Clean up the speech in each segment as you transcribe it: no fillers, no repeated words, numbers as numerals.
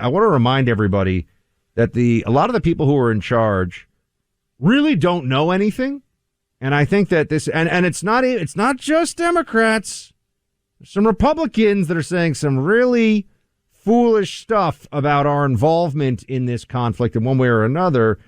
I want to remind everybody that a lot of the people who are in charge really don't know anything. And I think that and it's not just Democrats. There's some Republicans that are saying some really foolish stuff about our involvement in this conflict in one way or another.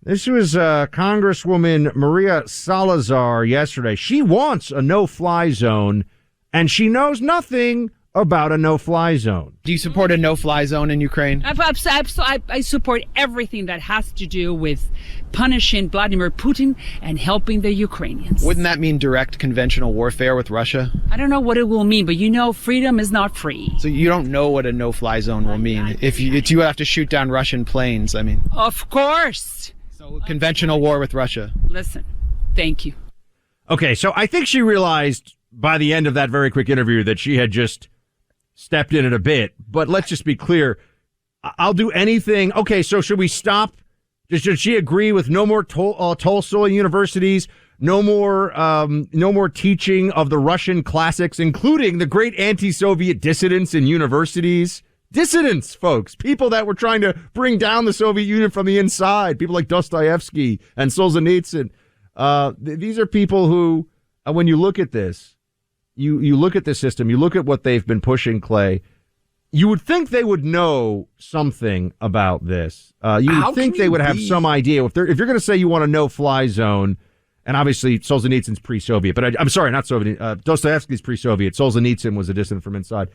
This was Congresswoman Maria Salazar yesterday. She wants a no-fly zone, and she knows nothing about a no-fly zone. Do you support a no-fly zone in Ukraine? I support everything that has to do with punishing Vladimir Putin and helping the Ukrainians. Wouldn't that mean direct conventional warfare with Russia? I don't know what it will mean, but freedom is not free. So you don't know what a no-fly zone will mean. If you have to shoot down Russian planes, I mean. Of course. So conventional war with Russia. Listen, thank you. Okay, so I think she realized by the end of that very quick interview that she had just stepped in it a bit, but let's just be clear. I'll do anything. Okay, so should we stop? Should she agree with no more Tolstoy universities, no more teaching of the Russian classics, including the great anti-Soviet dissidents in universities? Dissidents, folks, people that were trying to bring down the Soviet Union from the inside, people like Dostoevsky and Solzhenitsyn. These are people who, when you look at this, you look at the system, you look at what they've been pushing, Clay, you would think they would know something about this. You would think they would have some idea. If you're going to say you want a no-fly zone, and obviously Solzhenitsyn's pre-Soviet, but I'm sorry, not Soviet. Dostoevsky's pre-Soviet. Solzhenitsyn was a dissident from inside.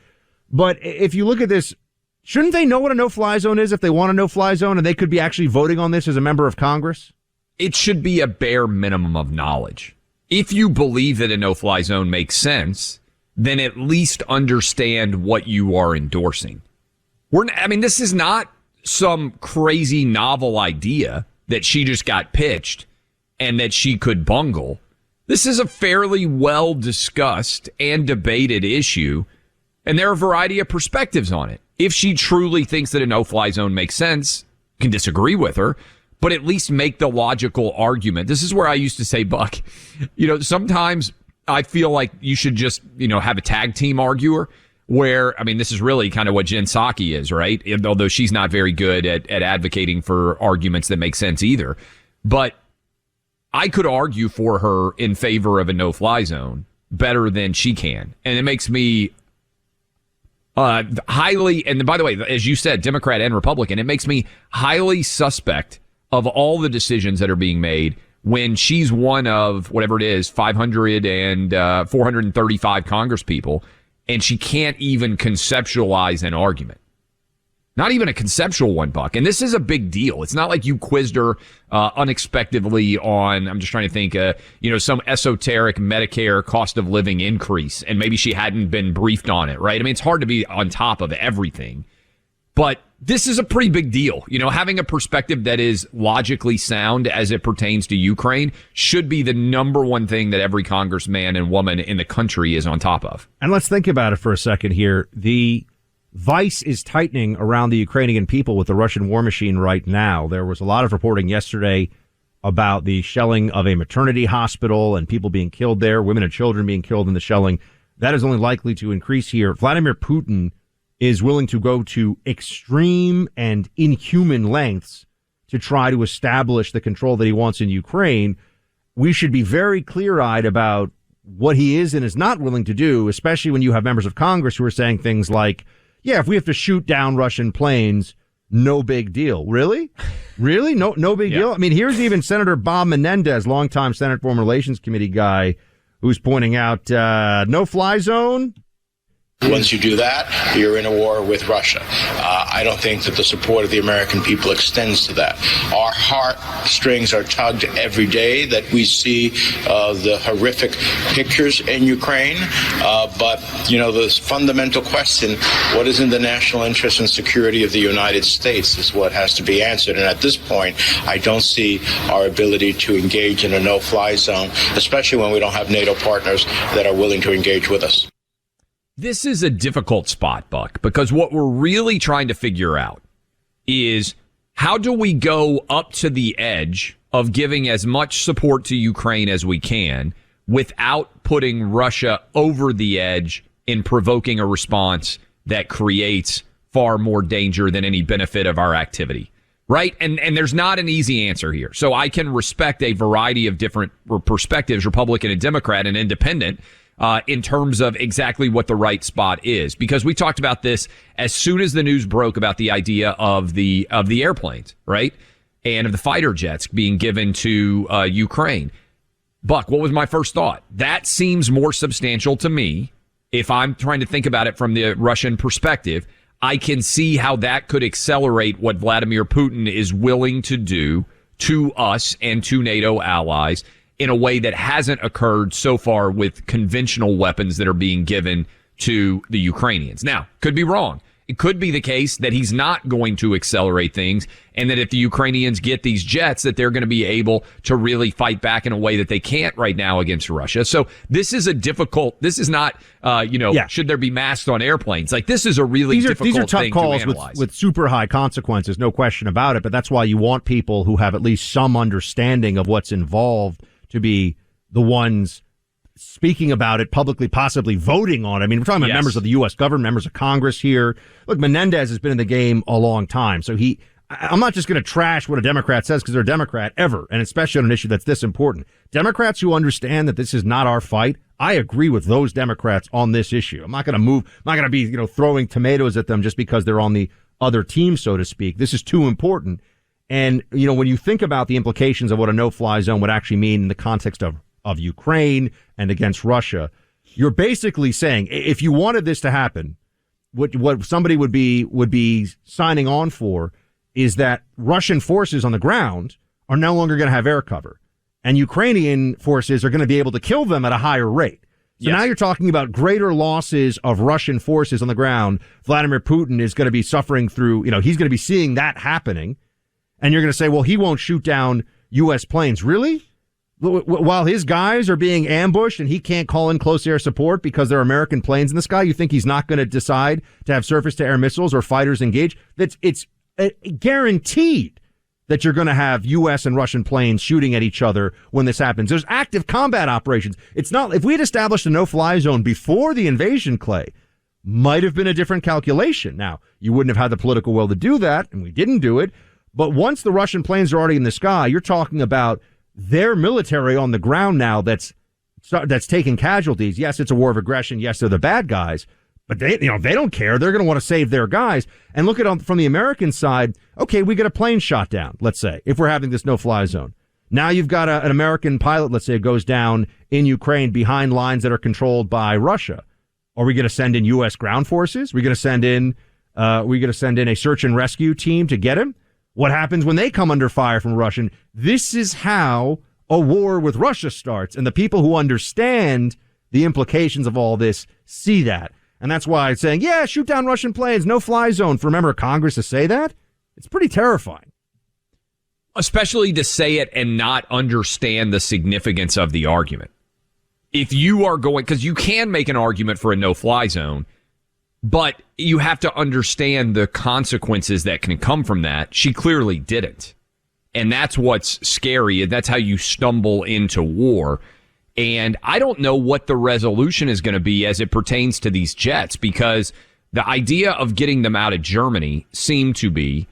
But if you look at this, shouldn't they know what a no-fly zone is if they want a no-fly zone, and they could be actually voting on this as a member of Congress? It should be a bare minimum of knowledge. If you believe that a no-fly zone makes sense, then at least understand what you are endorsing. This is not some crazy novel idea that she just got pitched and that she could bungle. This is a fairly well discussed and debated issue, and there are a variety of perspectives on it. If she truly thinks that a no-fly zone makes sense, you can disagree with her, but at least make the logical argument. This is where I used to say, Buck, sometimes I feel like you should just, have a tag team arguer where, this is really kind of what Jen Psaki is, right? Although she's not very good at advocating for arguments that make sense either. But I could argue for her in favor of a no-fly zone better than she can. And it makes me highly, and by the way, as you said, Democrat and Republican, it makes me highly suspect of all the decisions that are being made when she's one of, whatever it is, 500 and 435 congresspeople, and she can't even conceptualize an argument. Not even a conceptual one, Buck. And this is a big deal. It's not like you quizzed her unexpectedly on, I'm just trying to think, some esoteric Medicare cost of living increase, and maybe she hadn't been briefed on it, right? It's hard to be on top of everything. But this is a pretty big deal. Having a perspective that is logically sound as it pertains to Ukraine should be the number one thing that every congressman and woman in the country is on top of. And let's think about it for a second here. The vice is tightening around the Ukrainian people with the Russian war machine right now. There was a lot of reporting yesterday about the shelling of a maternity hospital and people being killed there, women and children being killed in the shelling. That is only likely to increase here. Vladimir Putin is willing to go to extreme and inhuman lengths to try to establish the control that he wants in Ukraine. We should be very clear-eyed about what he is and is not willing to do, especially when you have members of Congress who are saying things like, yeah, if we have to shoot down Russian planes, no big deal. Really? Really? No big deal? Here's even Senator Bob Menendez, longtime Senate Foreign Relations Committee guy, who's pointing out, no-fly zone. Once you do that, you're in a war with Russia. I don't think that the support of the American people extends to that. Our heartstrings are tugged every day that we see the horrific pictures in Ukraine. But the fundamental question, what is in the national interest and security of the United States, is what has to be answered. And at this point, I don't see our ability to engage in a no-fly zone, especially when we don't have NATO partners that are willing to engage with us. This is a difficult spot, Buck, because what we're really trying to figure out is how do we go up to the edge of giving as much support to Ukraine as we can without putting Russia over the edge in provoking a response that creates far more danger than any benefit of our activity. Right? And there's not an easy answer here. So I can respect a variety of different perspectives, Republican and Democrat and independent, in terms of exactly what the right spot is. Because we talked about this as soon as the news broke about the idea of the airplanes, right? And of the fighter jets being given to Ukraine. Buck, what was my first thought? That seems more substantial to me. If I'm trying to think about it from the Russian perspective, I can see how that could accelerate what Vladimir Putin is willing to do to us and to NATO allies in a way that hasn't occurred so far with conventional weapons that are being given to the Ukrainians. Now, could be wrong. It could be the case that he's not going to accelerate things, and that if the Ukrainians get these jets, that they're going to be able to really fight back in a way that they can't right now against Russia. So this is this is not, should there be masks on airplanes? Like, this is a really difficult thing to analyze. These are tough calls with super high consequences, no question about it, but that's why you want people who have at least some understanding of what's involved to be the ones speaking about it publicly, possibly voting on it. I mean, we're talking about members of the U.S. government, members of Congress here. Look, Menendez has been in the game a long time, so I'm not just going to trash what a Democrat says because they're a Democrat ever, and especially on an issue that's this important. Democrats who understand that this is not our fight, I agree with those Democrats on this issue. I'm not going to be, throwing tomatoes at them just because they're on the other team, so to speak. This is too important. And, when you think about the implications of what a no-fly zone would actually mean in the context of Ukraine and against Russia, you're basically saying if you wanted this to happen, what somebody would be signing on for is that Russian forces on the ground are no longer going to have air cover, and Ukrainian forces are going to be able to kill them at a higher rate. So now you're talking about greater losses of Russian forces on the ground. Vladimir Putin is going to be suffering through, he's going to be seeing that happening, and you're going to say, well, he won't shoot down U.S. planes. Really? While his guys are being ambushed and he can't call in close air support because there are American planes in the sky, you think he's not going to decide to have surface-to-air missiles or fighters engage? It's guaranteed that you're going to have U.S. and Russian planes shooting at each other when this happens. There's active combat operations. It's not, if we had established a no-fly zone before the invasion, Clay, might have been a different calculation. Now, you wouldn't have had the political will to do that, and we didn't do it. But once the Russian planes are already in the sky, you're talking about their military on the ground now that's taking casualties. Yes, it's a war of aggression. Yes, they're the bad guys, but they don't care. They're going to want to save their guys. And look at from the American side. Okay, we get a plane shot down. Let's say if we're having this no-fly zone, now you've got an American pilot. Let's say it goes down in Ukraine behind lines that are controlled by Russia. Are we going to send in U.S. ground forces? We're going to send in a search and rescue team to get him. What happens when they come under fire from Russian? This is how a war with Russia starts. And the people who understand the implications of all this see that. And that's why it's saying, shoot down Russian planes, no fly zone. For a member of Congress to say that, it's pretty terrifying. Especially to say it and not understand the significance of the argument. If you are going, because you can make an argument for a no-fly zone, but you have to understand the consequences that can come from that. She clearly didn't. And that's what's scary. That's how you stumble into war. And I don't know what the resolution is going to be as it pertains to these jets, because the idea of getting them out of Germany seemed to be,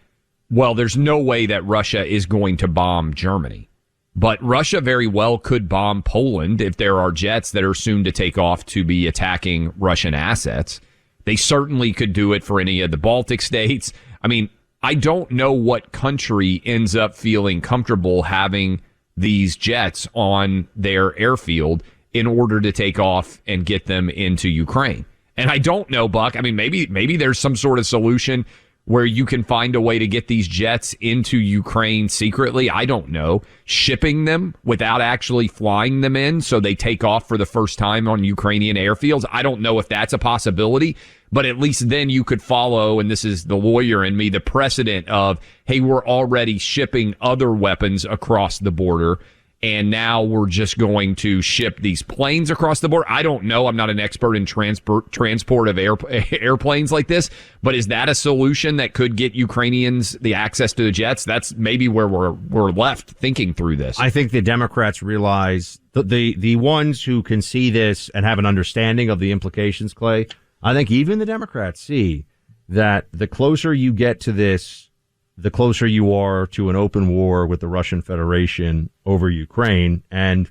well, there's no way that Russia is going to bomb Germany. But Russia very well could bomb Poland if there are jets that are soon to take off to be attacking Russian assets. They certainly could do it for any of the Baltic states. I mean, I don't know what country ends up feeling comfortable having these jets on their airfield in order to take off and get them into Ukraine. And I don't know, Buck. I mean, maybe there's some sort of solution where you can find a way to get these jets into Ukraine secretly. I don't know. Shipping them without actually flying them in so they take off for the first time on Ukrainian airfields. I don't know if that's a possibility, but at least then you could follow, and this is the lawyer in me, the precedent of, hey, we're already shipping other weapons across the border, and now we're just going to ship these planes across the border. I don't know. I'm not an expert in transport of airplanes like this, but is that a solution that could get Ukrainians the access to the jets? That's maybe where we're left thinking through this. I think the Democrats realize the ones who can see this and have an understanding of the implications, Clay, I think even the Democrats see that the closer you get to this, the closer you are to an open war with the Russian Federation over Ukraine. And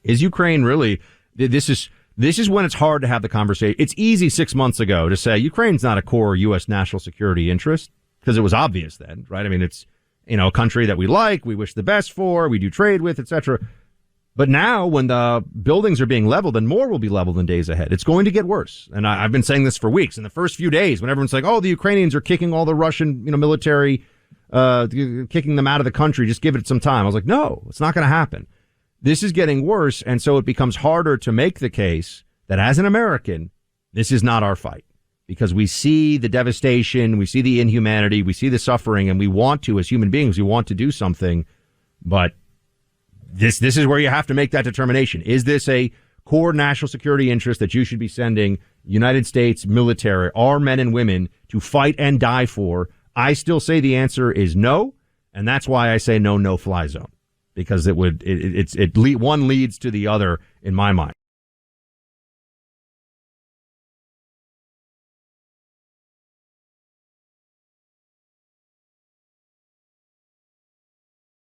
is Ukraine really, this is when it's hard to have the conversation. It's easy 6 months ago to say Ukraine's not a core U.S. national security interest because it was obvious then, right? I mean, it's, a country that we like, we wish the best for, we do trade with, etc. But now when the buildings are being leveled, and more will be leveled in days ahead, it's going to get worse. And I've been saying this for weeks. In the first few days, when everyone's like, oh, the Ukrainians are kicking all the Russian, military, kicking them out of the country, just give it some time. I was like, no, it's not going to happen. This is getting worse. And so it becomes harder to make the case that as an American, this is not our fight. Because we see the devastation, we see the inhumanity, we see the suffering, and we want to, as human beings, we want to do something. But this is where you have to make that determination. Is this a core national security interest that you should be sending United States military, our men and women, to fight and die for? I still say the answer is no, and that's why I say no fly zone, because one leads to the other in my mind.